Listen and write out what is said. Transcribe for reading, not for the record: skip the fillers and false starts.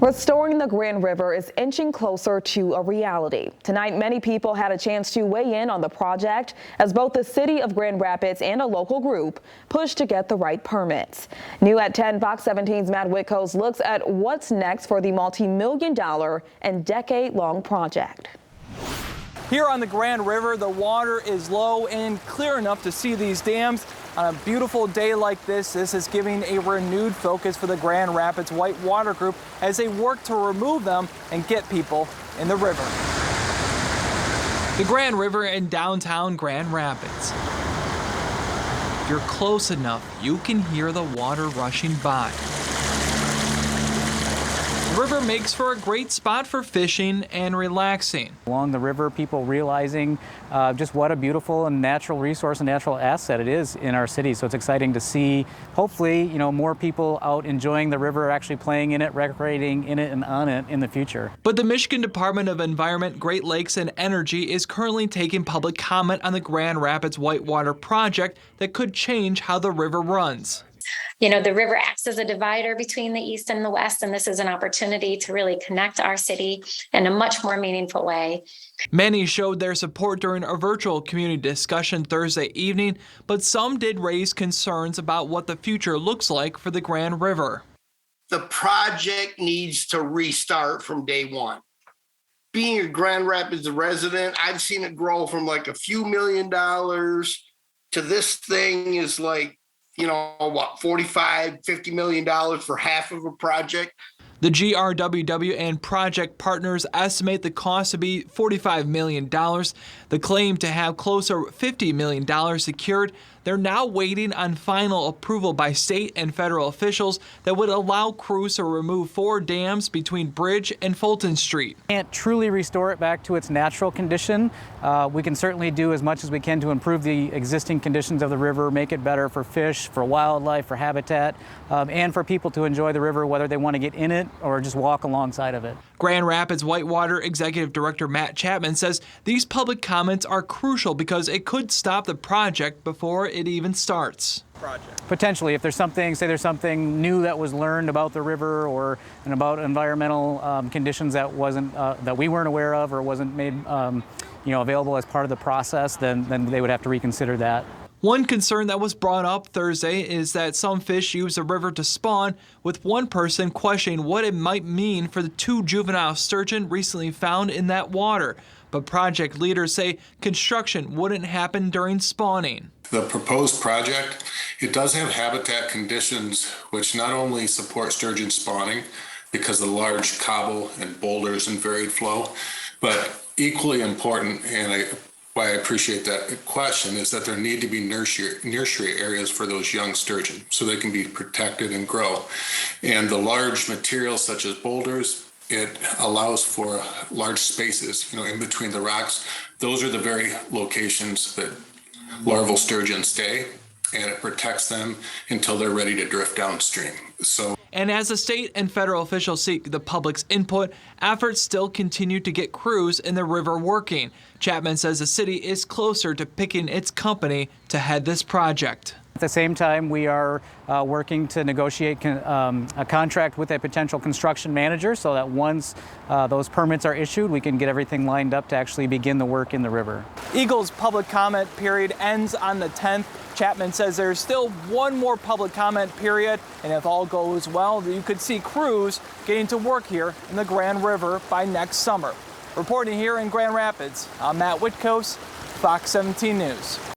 Restoring the Grand River is inching closer to a reality. Tonight, many people had a chance to weigh in on the project as both the city of Grand Rapids and a local group push to get the right permits. New at 10, Fox 17's Matt Whitcoast looks at what's next for the multi-million-dollar and decade-long project. Here on the Grand River, the water is low and clear enough to see these dams. On a beautiful day like this is giving a renewed focus for the Grand Rapids Whitewater Group as they work to remove them and get people in the river. The Grand River in downtown Grand Rapids. If you're close enough, you can hear the water rushing by. The river makes for a great spot for fishing and relaxing. Along the river, people realizing just what a beautiful and natural resource and natural asset it is in our city. So it's exciting to see, hopefully, more people out enjoying the river, actually playing in it, recreating in it and on it in the future. But the Michigan Department of Environment, Great Lakes and Energy is currently taking public comment on the Grand Rapids Whitewater project that could change how the river runs. The river acts as a divider between the east and the west, and this is an opportunity to really connect our city in a much more meaningful way. Many showed their support during a virtual community discussion Thursday evening, but some did raise concerns about what the future looks like for the Grand River. The project needs to restart from day one. Being a Grand Rapids resident, I've seen it grow from like a few $1 million to this thing is like, $45-50 million for half of a project. The GRWW and project partners estimate the cost to be $45 million. The claim to have closer to $50 million secured. They're now waiting on final approval by state and federal officials that would allow crews to remove 4 dams between Bridge and Fulton Street. Can't truly restore it back to its natural condition. We can certainly do as much as we can to improve the existing conditions of the river, make it better for fish, for wildlife, for habitat, and for people to enjoy the river, whether they want to get in it or just walk alongside of it. Grand Rapids Whitewater Executive Director Matt Chapman says these public comments are crucial because it could stop the project before it even starts. Potentially, if there's something new that was learned about the river or about environmental conditions that that we weren't aware of or wasn't made available as part of the process, then they would have to reconsider that. One concern that was brought up Thursday is that some fish use the river to spawn, with one person questioning what it might mean for the 2 juvenile sturgeon recently found in that water. But project leaders say construction wouldn't happen during spawning. The proposed project, it does have habitat conditions which not only support sturgeon spawning because of the large cobble and boulders and varied flow, but equally important, and why I appreciate that question, is that there need to be nursery areas for those young sturgeon so they can be protected and grow. And the large materials such as boulders, it allows for large spaces, in between the rocks. Those are the very locations that larval sturgeon stay, and it protects them until they're ready to drift downstream. And as the state and federal officials seek the public's input, efforts still continue to get crews in the river working. Chapman says the city is closer to picking its company to head this project. At the same time, we are working to negotiate a contract with a potential construction manager so that once those permits are issued, we can get everything lined up to actually begin the work in the river. Eagle's public comment period ends on the 10th. Chapman says there's still one more public comment period, and if all goes well, you could see crews getting to work here in the Grand River by next summer. Reporting here in Grand Rapids, I'm Matt Whitcoast, Fox 17 News.